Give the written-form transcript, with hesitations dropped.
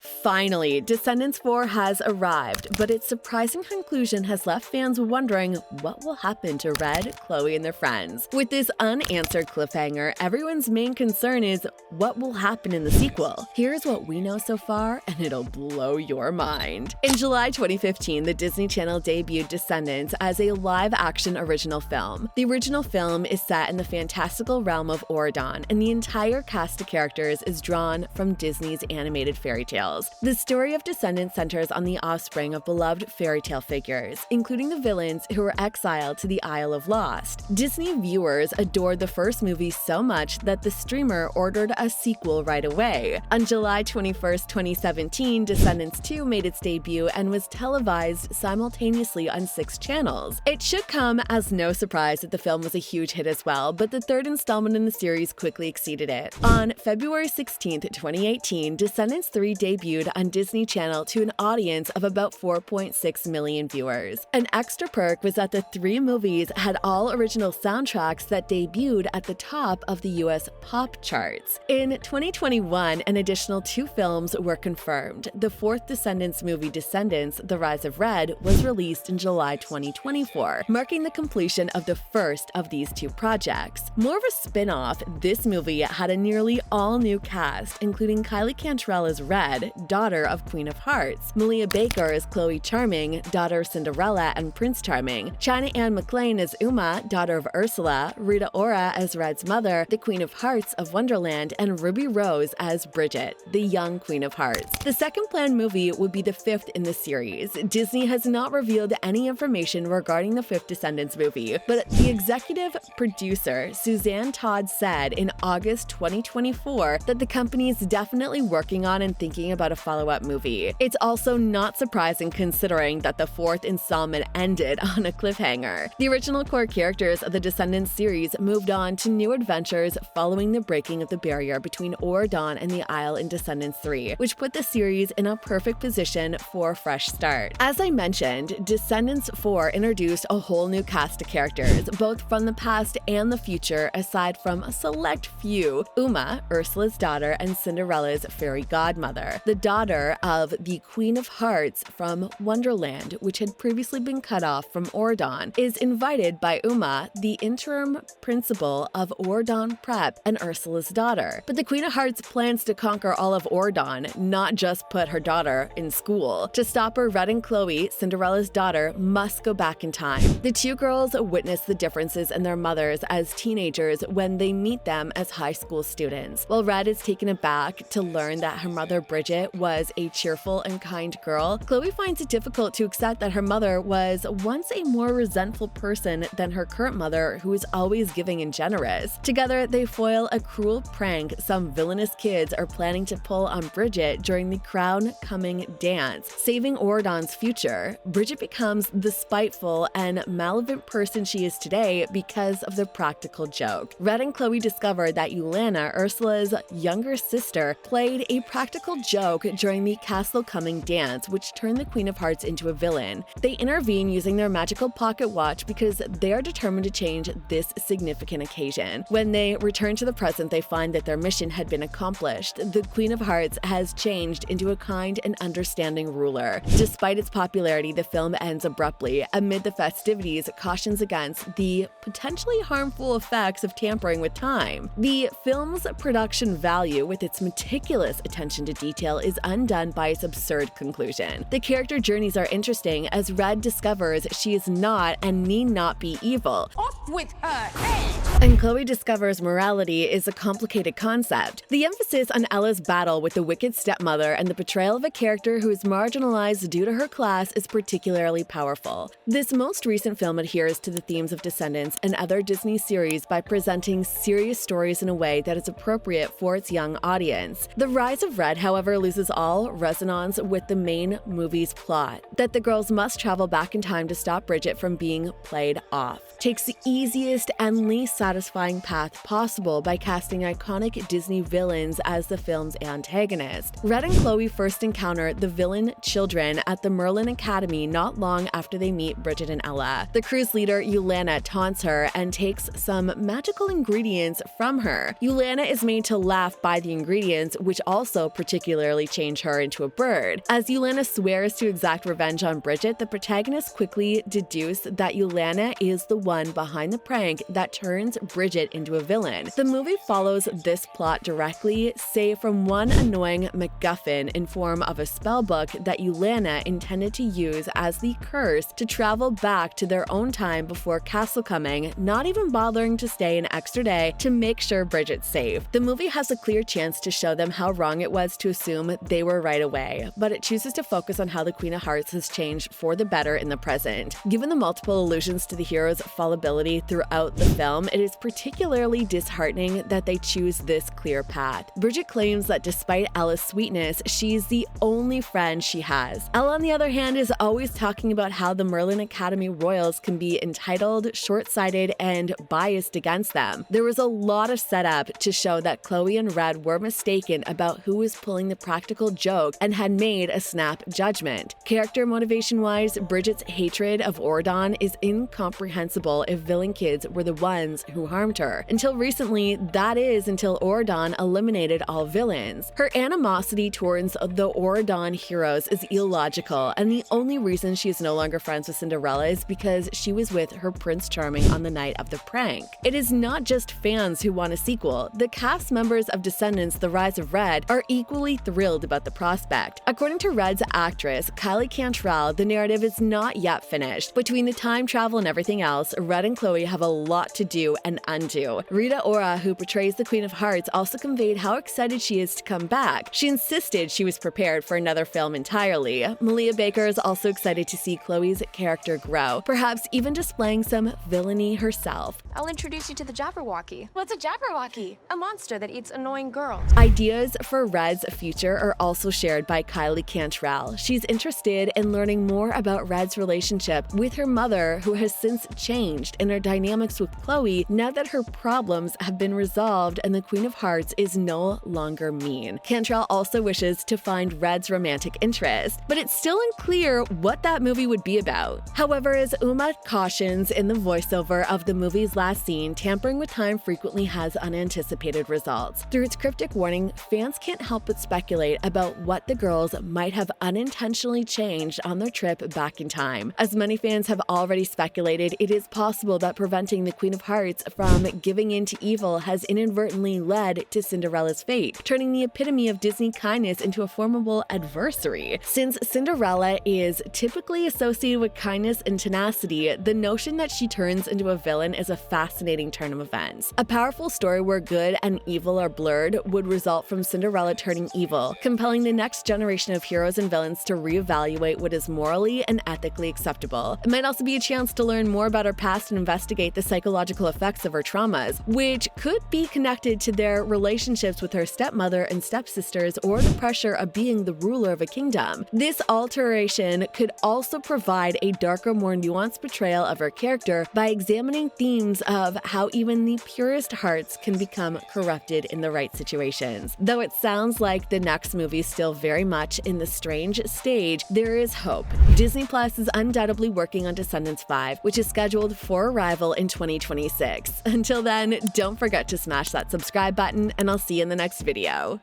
Finally, Descendants 4 has arrived, but its surprising conclusion has left fans wondering what will happen to Red, Chloe, and their friends. With this unanswered cliffhanger, everyone's main concern is what will happen in the sequel. Here's what we know so far, and it'll blow your mind. In July 2015, the Disney Channel debuted Descendants as a live-action original film. The original film is set in the fantastical realm of Auradon, and the entire cast of characters is drawn from Disney's animated fairy tales. The story of Descendants centers on the offspring of beloved fairy tale figures, including the villains who were exiled to the Isle of Lost. Disney viewers adored the first movie so much that the streamer ordered a sequel right away. On July 21, 2017, Descendants 2 made its debut and was televised simultaneously on 6 channels. It should come as no surprise that the film was a huge hit as well, but the third installment in the series quickly exceeded it. On February 16, 2018, Descendants 3 debuted on Disney Channel to an audience of about 4.6 million viewers. An extra perk was that the 3 movies had all original soundtracks that debuted at the top of the US pop charts. In 2021, an additional 2 films were confirmed. The 4th Descendants movie, Descendants: The Rise of Red, was released in July 2024, marking the completion of the first of these 2 projects. More of a spin-off, this movie had a nearly all-new cast, including Kylie Cantrell as Red, daughter of Queen of Hearts, Malia Baker as Chloe Charming, daughter of Cinderella and Prince Charming, China Anne McClain as Uma, daughter of Ursula, Rita Ora as Red's mother, the Queen of Hearts of Wonderland, and Ruby Rose as Bridget, the young Queen of Hearts. The second planned movie would be the 5th in the series. Disney has not revealed any information regarding the 5th Descendants movie, but the executive producer, Suzanne Todd, said in August 2024 that the company is definitely working on and thinking about a follow-up movie. It's also not surprising considering that the 4th installment ended on a cliffhanger. The original core characters of the Descendants series moved on to new adventures following the breaking of the barrier between Auradon and the Isle in Descendants 3, which put the series in a perfect position for a fresh start. As I mentioned, Descendants 4 introduced a whole new cast of characters, both from the past and the future, aside from a select few: Uma, Ursula's daughter and Cinderella's fairy godmother, the daughter of the Queen of Hearts from Wonderland, which had previously been cut off from Auradon, is invited by Uma, the interim principal of Auradon Prep and Ursula's daughter. But the Queen of Hearts plans to conquer all of Auradon, not just put her daughter in school. To stop her, Red and Chloe, Cinderella's daughter, must go back in time. The 2 girls witness the differences in their mothers as teenagers when they meet them as high school students. While Red is taken aback to learn that her mother Bridget was a cheerful and kind girl, Chloe finds it difficult to accept that her mother was once a more resentful person than her current mother, who is always giving and generous. Together, they foil a cruel prank some villainous kids are planning to pull on Bridget during the crown-coming dance, saving Auradon's future. Bridget becomes the spiteful and malevolent person she is today because of the practical joke. Red and Chloe discover that Yulana, Ursula's younger sister, played a practical joke during the Castle Coming dance, which turned the Queen of Hearts into a villain. They intervene using their magical pocket watch because they are determined to change this significant occasion. When they return to the present, they find that their mission had been accomplished. The Queen of Hearts has changed into a kind and understanding ruler. Despite its popularity, the film ends abruptly. Amid the festivities, cautions against the potentially harmful effects of tampering with time. The film's production value, with its meticulous attention to detail, is undone by its absurd conclusion. The character journeys are interesting as Red discovers she is not and need not be evil. Off with her head! And Chloe discovers morality is a complicated concept. The emphasis on Ella's battle with the wicked stepmother and the portrayal of a character who is marginalized due to her class is particularly powerful. This most recent film adheres to the themes of Descendants and other Disney series by presenting serious stories in a way that is appropriate for its young audience. The Rise of Red, however, loses all resonance with the main movie's plot, that the girls must travel back in time to stop Bridget from being played off. Takes the easiest and least satisfying path possible by casting iconic Disney villains as the film's antagonist. Red and Chloe first encounter the villain children at the Merlin Academy not long after they meet Bridget and Ella. The crew's leader, Yulana, taunts her and takes some magical ingredients from her. Yulana is made to laugh by the ingredients, which also particularly temporarily change her into a bird. As Yelena swears to exact revenge on Bridget, the protagonists quickly deduce that Yelena is the one behind the prank that turns Bridget into a villain. The movie follows this plot directly, save from one annoying MacGuffin in form of a spellbook that Yelena intended to use as the curse to travel back to their own time before Castle Coming, not even bothering to stay an extra day to make sure Bridget's safe. The movie has a clear chance to show them how wrong it was to assume they were right away, but it chooses to focus on how the Queen of Hearts has changed for the better in the present. Given the multiple allusions to the hero's fallibility throughout the film, it is particularly disheartening that they choose this clear path. Bridget claims that despite Ella's sweetness, she's the only friend she has. Ella, on the other hand, is always talking about how the Merlin Academy royals can be entitled, short-sighted, and biased against them. There was a lot of setup to show that Chloe and Red were mistaken about who was pulling the practical joke and had made a snap judgment. Character motivation-wise, Bridget's hatred of Ordon is incomprehensible if villain kids were the ones who harmed her. Until recently, that is until Ordon eliminated all villains. Her animosity towards the Ordon heroes is illogical, and the only reason she is no longer friends with Cinderella is because she was with her Prince Charming on the night of the prank. It is not just fans who want a sequel. The cast members of Descendants: The Rise of Red are equally thrilled about the prospect. According to Red's actress, Kylie Cantrell, the narrative is not yet finished. Between the time travel and everything else, Red and Chloe have a lot to do and undo. Rita Ora, who portrays the Queen of Hearts, also conveyed how excited she is to come back. She insisted she was prepared for another film entirely. Malia Baker is also excited to see Chloe's character grow, perhaps even displaying some villainy herself. I'll introduce you to the Jabberwocky. What's a Jabberwocky? A monster that eats annoying girls. Ideas for Red's future are also shared by Kylie Cantrell. She's interested in learning more about Red's relationship with her mother, who has since changed, and her dynamics with Chloe now that her problems have been resolved and the Queen of Hearts is no longer mean. Cantrell also wishes to find Red's romantic interest, but it's still unclear what that movie would be about. However, as Uma cautions in the voiceover of the movie's last scene, tampering with time frequently has unanticipated results. Through its cryptic warning, fans can't help but speculate about what the girls might have unintentionally changed on their trip back in time. As many fans have already speculated, it is possible that preventing the Queen of Hearts from giving in to evil has inadvertently led to Cinderella's fate, turning the epitome of Disney kindness into a formidable adversary. Since Cinderella is typically associated with kindness and tenacity, the notion that she turns into a villain is a fascinating turn of events. A powerful story where good and evil are blurred would result from Cinderella turning evil, compelling the next generation of heroes and villains to reevaluate what is morally and ethically acceptable. It might also be a chance to learn more about her past and investigate the psychological effects of her traumas, which could be connected to their relationships with her stepmother and stepsisters or the pressure of being the ruler of a kingdom. This alteration could also provide a darker, more nuanced portrayal of her character by examining themes of how even the purest hearts can become corrupted in the right situations. Though it sounds like the next movie is still very much in the strange stage, there is hope. Disney Plus is undoubtedly working on Descendants 5, which is scheduled for arrival in 2026. Until then, don't forget to smash that subscribe button, and I'll see you in the next video.